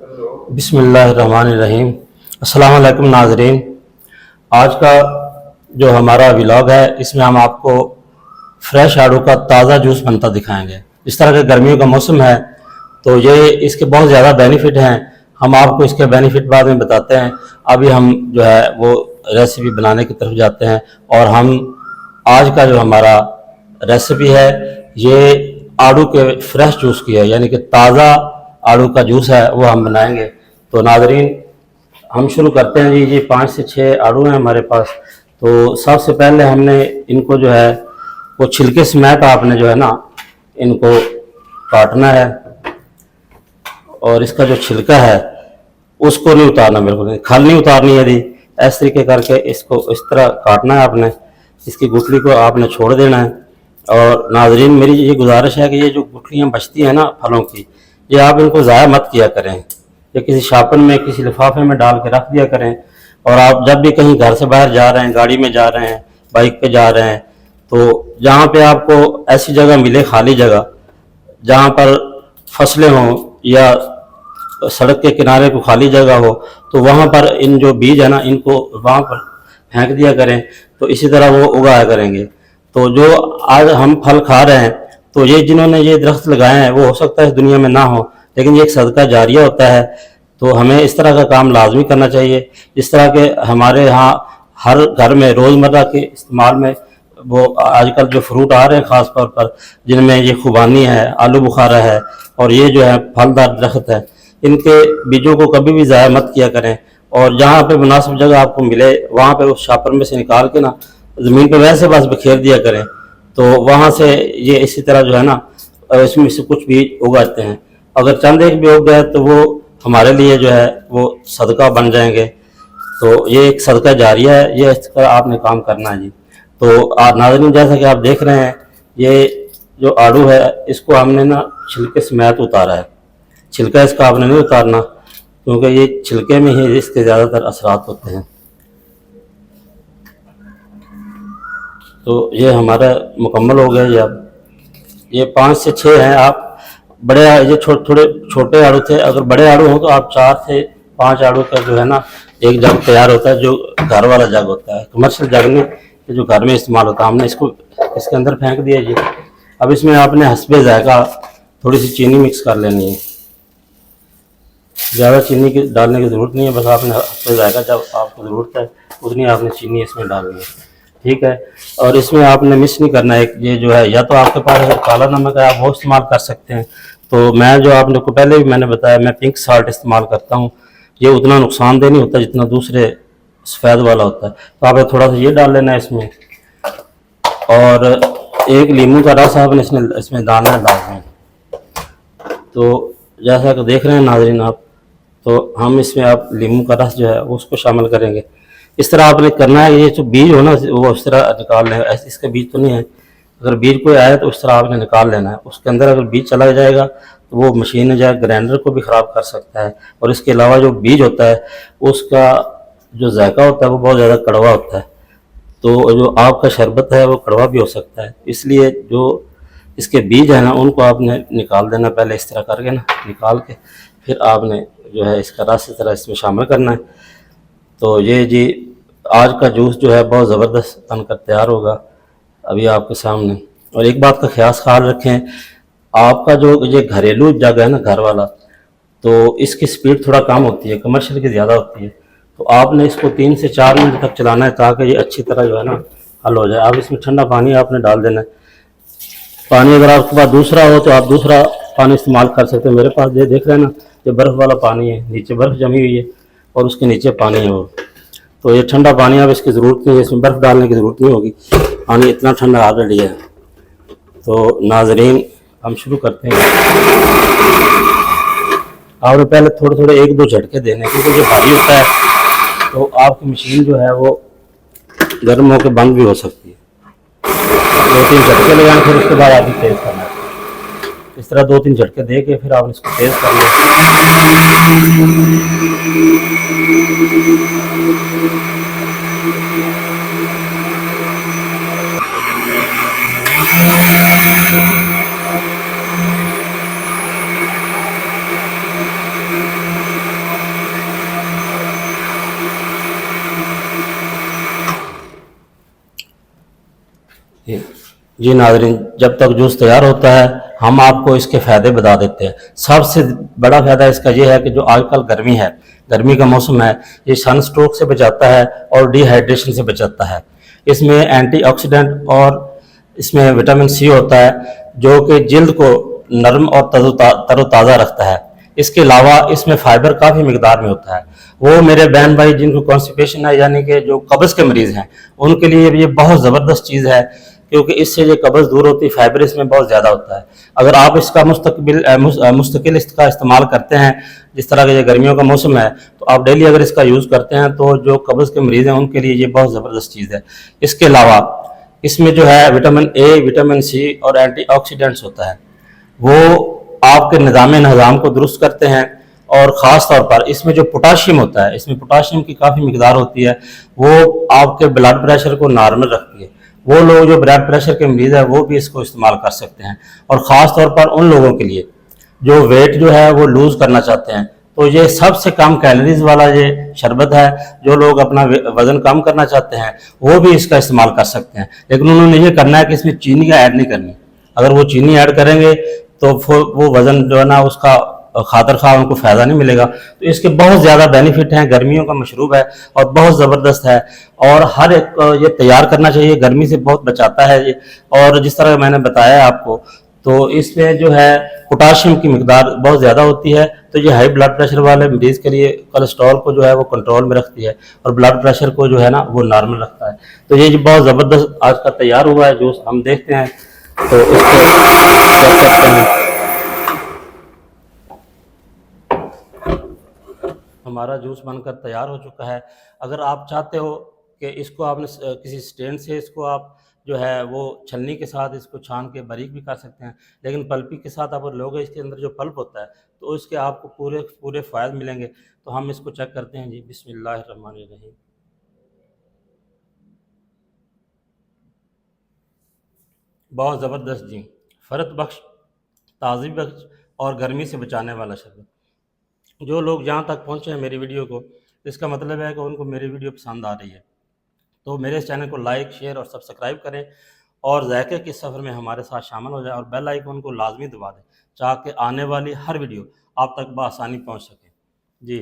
बिस्मिल्लाहिर्रहमानिर्रहीम। अस्सलाम वालेकुम नाज़रीन। आज का जो हमारा व्लॉग है इसमें हम आपको फ्रेश आड़ू का ताज़ा जूस बनता दिखाएंगे। इस तरह के गर्मियों का मौसम है तो ये इसके बहुत ज़्यादा बेनिफिट हैं। हम आपको इसके बेनिफिट बाद में बताते हैं। अभी हम जो है वो रेसिपी बनाने की तरफ जाते हैं और हम आज का जो हमारा रेसिपी है ये आड़ू के फ्रेश जूस की है, यानी कि ताज़ा आड़ू का जूस है वो हम बनाएंगे। तो नाजरीन हम शुरू करते हैं जी। ये 5 से 6 आड़ू हैं हमारे पास। तो सबसे पहले हमने इनको जो है वो छिलके समेत आपने जो है ना इनको काटना है और इसका जो छिलका है उसको नहीं उतारना, बिल्कुल नहीं, खल नहीं उतारनी है जी। इस तरीके करके इसको इस तरह काटना है आपने। इसकी गुठली को आपने छोड़ देना है। और नाजरीन मेरी ये गुजारिश है कि ये जो गुठलियाँ बचती हैं ना फलों की, ये आप इनको ज़ाया मत किया करें। ये किसी शापन में किसी लिफाफे में डाल के रख दिया करें। और आप जब भी कहीं घर से बाहर जा रहे हैं, गाड़ी में जा रहे हैं, बाइक पे जा रहे हैं, तो जहाँ पे आपको ऐसी जगह मिले, खाली जगह जहाँ पर फसलें हों या सड़क के किनारे को खाली जगह हो, तो वहाँ पर इन जो बीज है ना इनको वहाँ पर फेंक दिया करें। तो इसी तरह वो उगाया करेंगे। तो जो आज हम फल खा रहे हैं, तो ये जिन्होंने ये दरख्त लगाए हैं वो हो सकता है इस दुनिया में ना हो, लेकिन ये एक सदका जारिया होता है। तो हमें इस तरह का काम लाजमी करना चाहिए। इस तरह के हमारे यहाँ हर घर में रोज़मर्रा के इस्तेमाल में वो आजकल जो फ्रूट आ रहे हैं ख़ास तौर पर, जिनमें ये खुबानी है, आलू बुखारा है और ये जो है फलदार दरख्त है, इनके बीजों को कभी भी ज़ाया मत किया करें। और जहाँ पे मुनासिब जगह आपको मिले वहाँ पे उस शापर में से निकाल के ना ज़मीन पे वैसे बस बिखेर दिया करें। तो वहाँ से ये इसी तरह जो है ना इसमें से कुछ बीज उगाते हैं। अगर चंद एक भी उग गए तो वो हमारे लिए जो है वो सदका बन जाएंगे। तो ये एक सदका जारिया है, ये इस तरह आपने काम करना है जी। तो नाज़रीन जैसा कि आप देख रहे हैं, ये जो आड़ू है इसको हमने ना छिलके समेत उतारा है। छिलका इसका आपने नहीं उतारना, क्योंकि ये छिलके में ही इसके ज़्यादातर असरात होते हैं। तो ये हमारा मुकम्मल हो गया। ये अब ये 5 से 6 हैं। आप बड़े ये थोड़े छोटे आड़ू थे, अगर बड़े आड़ू हों तो आप 4 से 5 आड़ू का जो है ना एक जग तैयार होता है, जो घर वाला जग होता है, कमर्शियल जग नहीं, ये जो घर में इस्तेमाल होता है। हमने इसको इसके अंदर फेंक दिया जी। अब इसमें आपने हस्बे जायका थोड़ी सी चीनी मिक्स कर लेनी है। ज़्यादा चीनी की डालने की ज़रूरत नहीं है, बस आपने हस्बे जायका जब आपको ज़रूरत है उतनी आपने चीनी इसमें डालनी है, ठीक है। और इसमें आपने मिक्स नहीं करना है। ये जो है या तो आपके पास अगर काला नमक है आप वो इस्तेमाल कर सकते हैं। तो मैं जो आपने को पहले भी मैंने बताया, मैं पिंक साल्ट इस्तेमाल करता हूँ। ये उतना नुकसानदेह नहीं होता जितना दूसरे सफ़ेद वाला होता है। तो आपने थोड़ा सा ये डाल लेना है इसमें। और एक नींबू का रस आपने इसमें डालना है लाजमी। तो जैसा कि देख रहे हैं नाज़रीन आप, तो हम इसमें आप नींबू का रस जो है उसको शामिल करेंगे। इस तरह आपने करना है। ये जो बीज हो ना वो उस तरह निकाल लें, ऐसे इसका बीज तो नहीं है। अगर बीज कोई आए तो उस तरह आपने निकाल लेना है। उसके अंदर अगर बीज चला जाएगा तो वो मशीन या ग्राइंडर को भी ख़राब कर सकता है। और इसके अलावा जो बीज होता है उसका जो जायका होता है वो बहुत ज़्यादा कड़वा होता है। तो जो आम का शरबत है वो कड़वा भी हो सकता है। इसलिए जो इसके बीज है ना उनको आपने निकाल देना पहले, इस तरह करके ना निकाल के फिर आपने जो है इसका रस इस तरह इसमें शामिल करना है। तो ये जी आज का जूस जो है बहुत ज़बरदस्त बनकर तैयार होगा अभी आपके सामने। और एक बात का ख्याल रखें, आपका जो ये घरेलू जग है ना घर वाला, तो इसकी स्पीड थोड़ा कम होती है, कमर्शियल की ज़्यादा होती है। तो आपने इसको 3 से 4 मिनट तक चलाना है ताकि ये अच्छी तरह जो है ना हल हो जाए। अब इसमें ठंडा पानी आपने डाल देना है। पानी अगर आपके पास दूसरा हो तो आप दूसरा पानी इस्तेमाल कर सकते हैं। मेरे पास ये देख रहे हैं ना, ये बर्फ़ वाला पानी है, नीचे बर्फ़ जमी हुई है और उसके नीचे पानी है वो। तो ये ठंडा पानी, अब इसकी ज़रूरत नहीं है, इसमें बर्फ़ डालने की ज़रूरत नहीं होगी, पानी इतना ठंडा ऑलरेडी है। तो नाजरीन हम शुरू करते हैं। आपने पहले थोड़े थोड़े 1-2 झटके देने, क्योंकि जो भारी होता है तो आपकी मशीन जो है वो गर्म होकर बंद भी हो सकती है। 2-3 झटके लगाएं, फिर उसके बाद आपको तेज़ करना है। इस तरह 2-3 झटके दे के फिर आपने इसको तेज़ कर लिया। जी नाज़रीन, जब तक जूस तैयार होता है हम आपको इसके फ़ायदे बता देते हैं। सबसे बड़ा फ़ायदा इसका ये है कि जो आजकल गर्मी है, गर्मी का मौसम है, ये सनस्ट्रोक से बचाता है और डिहाइड्रेशन से बचाता है। इसमें एंटीऑक्सीडेंट और इसमें विटामिन सी होता है जो कि जिल्द को नरम और तरोताज़ा रखता है। इसके अलावा इसमें फाइबर काफ़ी मिकदार में होता है। वो मेरे बहन भाई जिनको कॉन्स्टिपेशन है यानी कि जो कब्ज़ के मरीज़ हैं, उनके लिए ये बहुत ज़बरदस्त चीज़ है क्योंकि इससे ये कब्ज़ दूर होती है। फाइबर इसमें बहुत ज़्यादा होता है। अगर आप इसका मुस्तकिल इसका इस्तेमाल करते हैं, जिस तरह के ये गर्मियों का मौसम है, तो आप डेली अगर इसका यूज़ करते हैं तो जो कब्ज़ के मरीज़ हैं उनके लिए ये बहुत ज़बरदस्त चीज़ है। इसके अलावा इसमें जो है विटामिन ए, विटामिन सी और एंटीऑक्सीडेंट्स होता है, वो आपके निज़ाम को दुरुस्त करते हैं। और ख़ास तौर पर इसमें जो पोटाशियम होता है, इसमें पोटाशियम की काफ़ी मिकदार होती है, वो आपके ब्लड प्रेशर को नॉर्मल रखती है। वो लोग जो ब्लड प्रेशर के मरीज़ हैं वो भी इसको इस्तेमाल कर सकते हैं। और ख़ास तौर पर उन लोगों के लिए जो वेट जो है वो लूज़ करना चाहते हैं, तो ये सबसे कम कैलोरीज वाला ये शरबत है। जो लोग अपना वज़न कम करना चाहते हैं वो भी इसका इस्तेमाल कर सकते हैं, लेकिन उन्होंने ये करना है कि इसमें चीनी का ऐड नहीं करनी। अगर वो चीनी ऐड करेंगे तो फिर वो वज़न जो है ना उसका खातर खा उनको फ़ायदा नहीं मिलेगा। तो इसके बहुत ज़्यादा बेनिफिट हैं, गर्मियों का मशरूब है और बहुत ज़बरदस्त है। और हर एक को ये तैयार करना चाहिए, गर्मी से बहुत बचाता है ये। और जिस तरह मैंने बताया आपको, तो इसमें जो है पोटाशियम की मिकदार बहुत ज़्यादा होती है, तो ये हाई ब्लड प्रेशर वाले मरीज़ के लिए कोलेस्ट्रॉल को जो है वो कंट्रोल में रखती है और ब्लड प्रेशर को जो है ना वो नॉर्मल रखता है। तो ये जो बहुत ज़बरदस्त आज का तैयार हुआ है जूस, हम देखते हैं तो इसको चेक करते हैं। हमारा जूस बनकर तैयार हो चुका है। अगर आप चाहते हो कि इसको आपने किसी स्टैंड से इसको आप जो है वो छलनी के साथ इसको छान के बारीक भी कर सकते हैं, लेकिन पल्पी के साथ अगर लोगे इसके अंदर जो पल्प होता है तो इसके आपको पूरे पूरे फ़ायदे मिलेंगे। तो हम इसको चेक करते हैं जी। बिस्मिल्लाहिर्रहमानिर्रहीम। बहुत ज़बरदस्त जी, फ़रत बख्श, ताज़गी बख्श और गर्मी से बचाने वाला शरबत। जो लोग यहाँ तक पहुँचे हैं मेरी वीडियो को, इसका मतलब है कि उनको मेरी वीडियो पसंद आ रही है। तो मेरे इस चैनल को लाइक, शेयर और सब्सक्राइब करें और ज़ायके के सफ़र में हमारे साथ शामिल हो जाएं और बेल आइकन को लाज़मी दबा दें ताकि आने वाली हर वीडियो आप तक बआसानी पहुँच सके। जी।